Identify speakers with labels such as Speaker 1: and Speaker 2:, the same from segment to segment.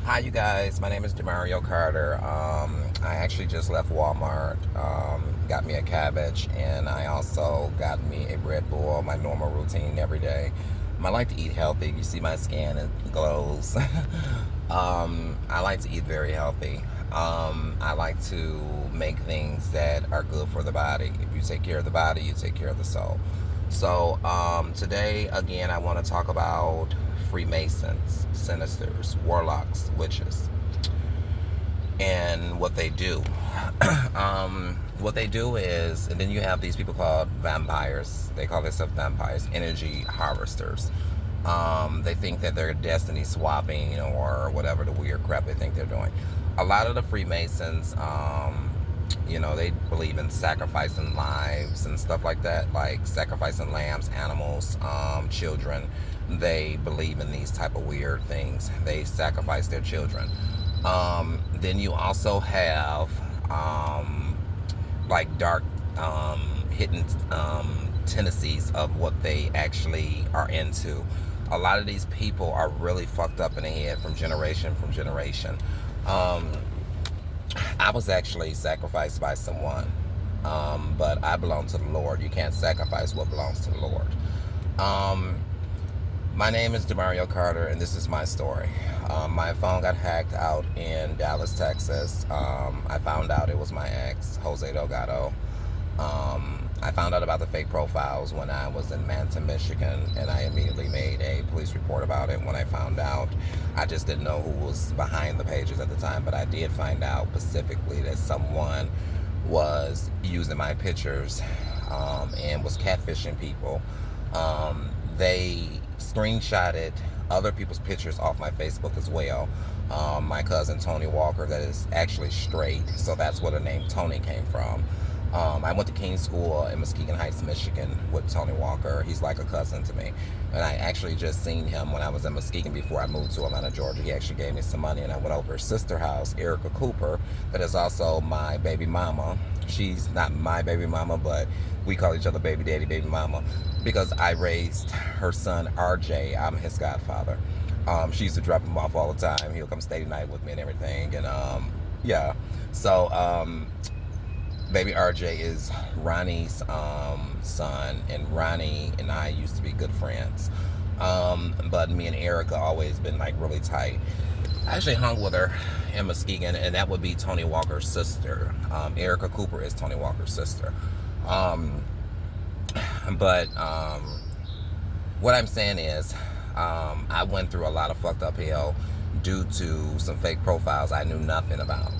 Speaker 1: Hi, you guys. My name is Demario Carter. I actually just left Walmart, got me a cabbage, and I also got me a Red Bull, my normal routine every day. I like to eat healthy. You see my skin, it glows. I like to eat very healthy. I like to make things that are good for the body. If you take care of the body, you take care of the soul. So, today, again, I want to talk about Freemasons, Sinisters, Warlocks, Witches, and what they do. What they do is, and then you have these people called vampires. They call themselves vampires, energy harvesters. They think that they're destiny swapping or whatever the weird crap they think they're doing. A lot of the Freemasons, they believe in sacrificing lives and stuff like that, like sacrificing lambs, animals, children. They believe in these type of weird things. They sacrifice their children. Then you also have like dark hidden tendencies of what they actually are into. A lot of these people are really fucked up in the head from generation from generation. Um, I was actually sacrificed by someone, but I belong to the Lord. You can't sacrifice what belongs to the Lord. Um, my name is Demario Carter, and this is my story. My phone got hacked out in Dallas, Texas. I found out it was my ex, Jose Delgado. I found out about the fake profiles when I was in Manton, Michigan, and I immediately made a police report about it. When I found out, I just didn't know who was behind the pages at the time, but I did find out specifically that someone was using my pictures and was catfishing people. They screenshotted other people's pictures off my Facebook as well. My cousin Tony Walker, that is actually straight, so that's where the name Tony came from. I went to King School in Muskegon Heights, Michigan with Tony Walker. He's like a cousin to me. And I actually just seen him when I was in Muskegon before I moved to Atlanta, Georgia. He actually gave me some money and I went over his sister house, Erica Cooper, that is also my baby mama. She's not my baby mama, but we call each other baby daddy, baby mama, because I raised her son, RJ. I'm his godfather. She used to drop him off all the time. He'll come stay the night with me and everything. And yeah, so baby RJ is Ronnie's son, and Ronnie and I used to be good friends. But me and Erica always been like really tight. I actually hung with her in Muskegon, and that would be Tony Walker's sister. Erica Cooper is Tony Walker's sister. Um, but what I'm saying is, I went through a lot of fucked up hell due to some fake profiles I knew nothing about.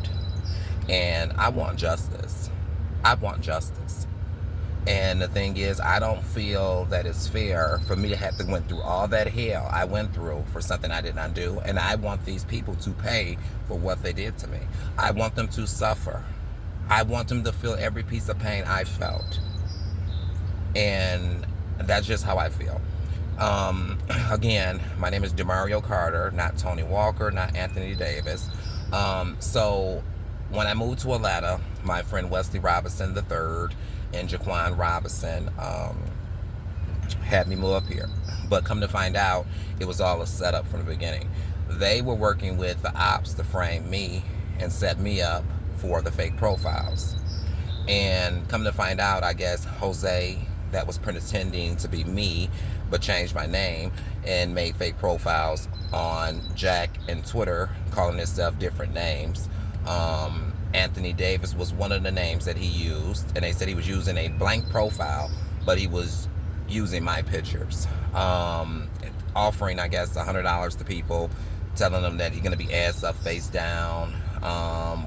Speaker 1: And I want justice. I want justice. And the thing is, I don't feel that it's fair for me to have to went through all that hell I went through for something I did not do. And I want these people to pay for what they did to me. I want them to suffer. I want them to feel every piece of pain I felt. And that's just how I feel. Again, my name is Demario Carter, not Tony Walker, not Anthony Davis. So when I moved to Atlanta, my friend Wesley Robinson III and Jaquan Robinson had me move up here. But come to find out, it was all a setup from the beginning. They were working with the ops to frame me and set me up for the fake profiles. And come to find out, I guess Jose, that was pretending to be me, but changed my name and made fake profiles on Jack and Twitter, calling himself different names. Anthony Davis was one of the names that he used, and they said he was using a blank profile, but he was using my pictures, offering, I guess, $100 to people, telling them that he's gonna be ass up, face down,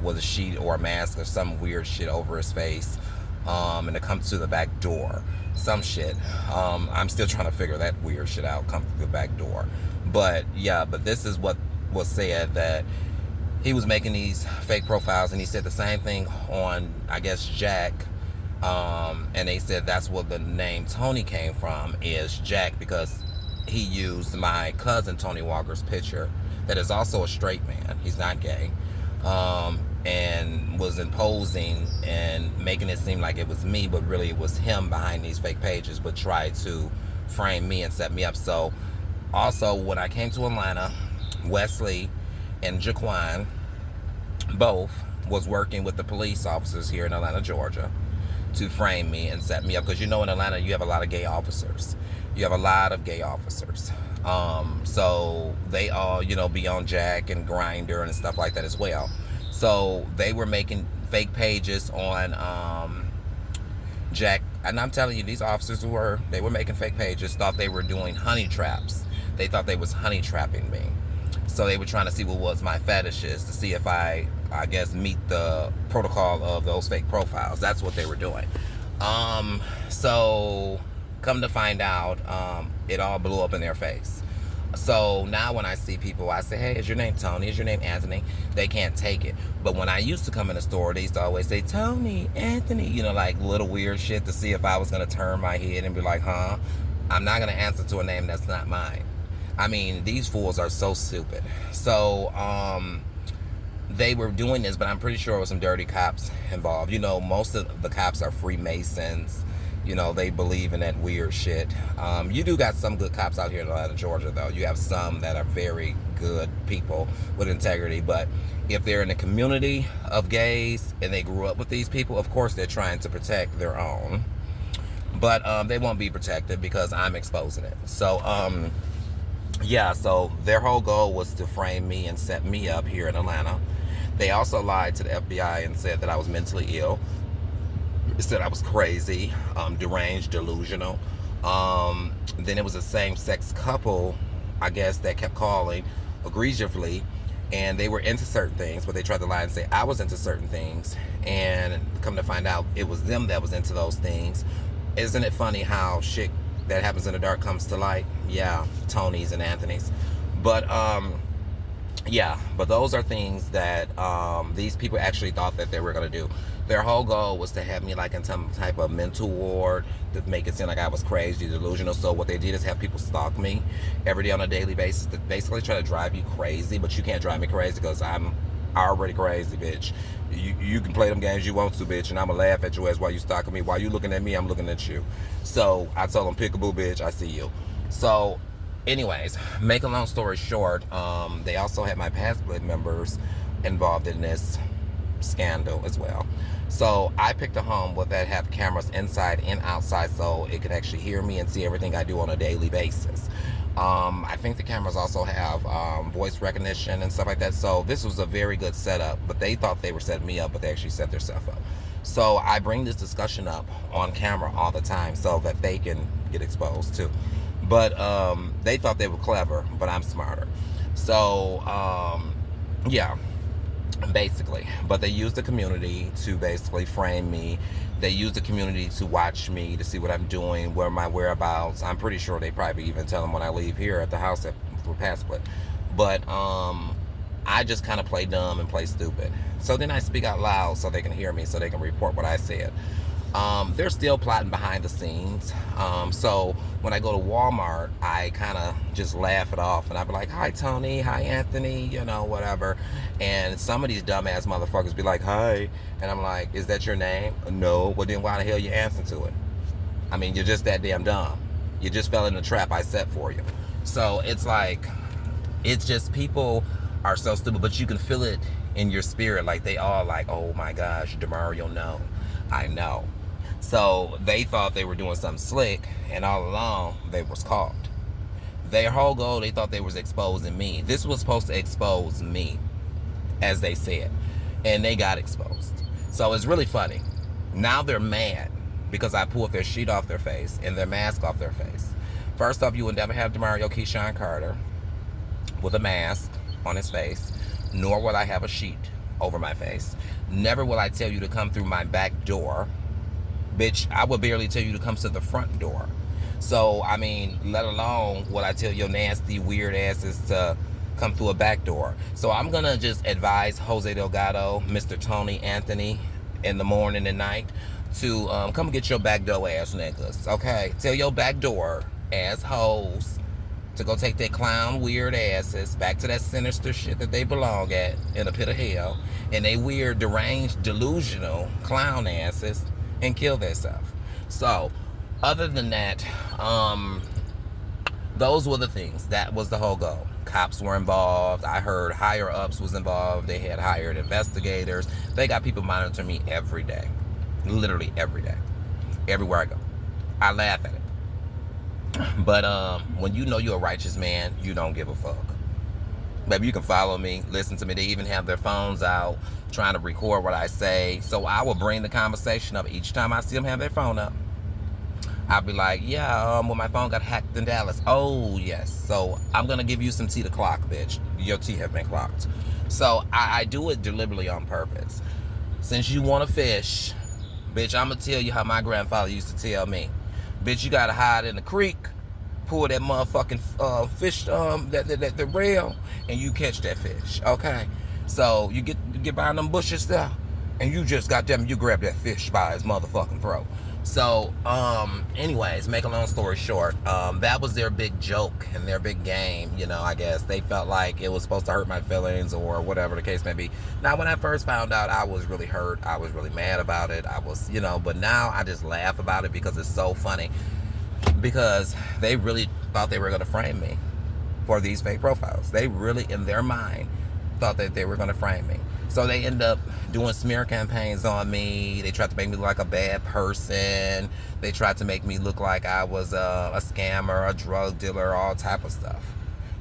Speaker 1: with a sheet or a mask or some weird shit over his face, and to come to the back door, some shit. I'm still trying to figure that weird shit out, come through the back door. But yeah, but this is what was said, that he was making these fake profiles, and he said the same thing on, I guess, Jack. And they said that's where the name Tony came from, is Jack, because he used my cousin Tony Walker's picture, that is also a straight man. He's not gay. And was imposing and making it seem like it was me, but really it was him behind these fake pages, but tried to frame me and set me up. So also when I came to Atlanta, Wesley and Jaquan both was working with the police officers here in Atlanta, Georgia, to frame me and set me up. Because you know, in Atlanta, you have a lot of gay officers. You have a lot of gay officers. So they all, be on Jack and Grinder and stuff like that as well. So they were making fake pages on Jack, and I'm telling you, these officers were making fake pages, thought they were doing honey traps. They thought they was honey trapping me. So they were trying to see what was my fetishes, to see if I guess, meet the protocol of those fake profiles. That's what they were doing. So come to find out, it all blew up in their face. So now when I see people, I say, hey, is your name Tony? Is your name Anthony? They can't take it. But when I used to come in the store, they used to always say, Tony, Anthony, like little weird shit, to see if I was going to turn my head and be like, huh? I'm not going to answer to a name that's not mine. I mean, these fools are so stupid. So, they were doing this, but I'm pretty sure it was some dirty cops involved. Most of the cops are Freemasons. They believe in that weird shit. You do got some good cops out here in Atlanta, Georgia, though. You have some that are very good people with integrity. But if they're in a community of gays and they grew up with these people, of course they're trying to protect their own. But they won't be protected because I'm exposing it. So, yeah, so their whole goal was to frame me and set me up here in Atlanta. They also lied to the FBI and said that I was mentally ill. Said I was crazy, deranged, delusional. Then it was a same-sex couple, I guess, that kept calling egregiously, and they were into certain things, but they tried to lie and say I was into certain things, and come to find out it was them that was into those things. Isn't it funny how shit that happens in the dark comes to light? Yeah, Tony's and Anthony's. But yeah, but those are things that these people actually thought that they were going to do. Their whole goal was to have me like in some type of mental ward, to make it seem like I was crazy, delusional. So what they did is have people stalk me every day on a daily basis to basically try to drive you crazy. But you can't drive me crazy because I'm already crazy, bitch. You can play them games you want to, bitch, and I'm going to laugh at your ass while you stalking me. While you looking at me, I'm looking at you. So I told them, peekaboo, bitch, I see you. So anyways, make a long story short, they also had my passport members involved in this scandal as well. So I picked a home that have cameras inside and outside, so it could actually hear me and see everything I do on a daily basis. I think the cameras also have voice recognition and stuff like that. So this was a very good setup, but they thought they were setting me up, but they actually set themselves up. So I bring this discussion up on camera all the time so that they can get exposed too. But they thought they were clever, but I'm smarter. So yeah, basically. But they used the community to basically frame me. They used the community to watch me, to see what I'm doing, where my whereabouts. I'm pretty sure they probably even tell them when I leave here at the house for passport. But I just kind of play dumb and play stupid. So then I speak out loud so they can hear me, so they can report what I said. They're still plotting behind the scenes. So when I go to Walmart, I kind of just laugh it off. And I be like, hi, Tony. Hi, Anthony. Whatever. And some of these dumbass motherfuckers be like, hi. And I'm like, is that your name? No. Well, then why the hell you answer to it? I mean, you're just that damn dumb. You just fell in the trap I set for you. So it's like, it's just people are so stupid. But you can feel it in your spirit. Like, they all like, oh, my gosh, DeMario, no. I know. So they thought they were doing something slick, and all along they was caught. Their whole goal, they thought they was exposing me. This was supposed to expose me, as they said, and they got exposed. So it's really funny. Now they're mad because I pulled their sheet off their face and their mask off their face. First off, you would never have DeMario Keyshawn Carter with a mask on his face, nor will I have a sheet over my face. Never will I tell you to come through my back door. Bitch, I would barely tell you to come to the front door. So, I mean, let alone will I tell your nasty, weird asses to come through a back door. So I'm going to just advise Jose Delgado, Mr. Tony Anthony, in the morning and night to come get your back door ass niggas, okay? Tell your back door ass hoes to go take their clown weird asses back to that sinister shit that they belong at in a pit of hell, and they weird, deranged, delusional clown asses, and kill themselves. So, other than that, those were the things. That was the whole goal. Cops were involved. I heard higher ups was involved. They had hired investigators. They got people monitoring me every day, literally every day, everywhere I go. I laugh at it, but when you know you're a righteous man, you don't give a fuck. Maybe you can follow me, listen to me. They even have their phones out trying to record what I say. So I will bring the conversation up each time I see them have their phone up. I'll be like, yeah, well, my phone got hacked in Dallas. Oh, yes. So I'm going to give you some tea to clock, bitch. Your tea have been clocked. So I do it deliberately on purpose. Since you want to fish, bitch, I'm going to tell you how my grandfather used to tell me. Bitch, you got to hide in the creek, pull that motherfucking fish, the rail, and you catch that fish, okay? So you get behind them bushes there, and you just you grab that fish by his motherfucking throat. So, anyways, make a long story short, that was their big joke and their big game, you know, I guess. They felt like it was supposed to hurt my feelings or whatever the case may be. Now, when I first found out, I was really hurt. I was really mad about it. I was, you know, but now I just laugh about it because it's so funny. Because they really thought they were going to frame me for these fake profiles. They really, in their mind, thought that they were going to frame me. So they end up doing smear campaigns on me. They tried to make me look like a bad person. They tried to make me look like I was a scammer, a drug dealer, all type of stuff.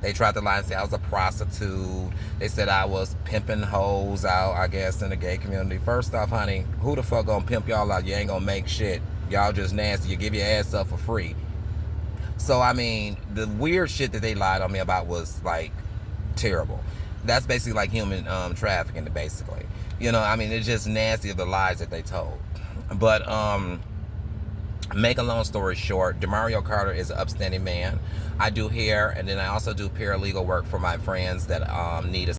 Speaker 1: They tried to lie and say I was a prostitute. They said I was pimping hoes out, I guess, in the gay community. First off, honey, who the fuck gonna pimp y'all out? You ain't gonna make shit. Y'all just nasty. You give your ass up for free. So, I mean, the weird shit that they lied on me about was, like, terrible. That's basically like human trafficking, basically. You know, I mean, it's just nasty of the lies that they told. But, make a long story short, Demario Carter is an upstanding man. I do hair, and then I also do paralegal work for my friends that need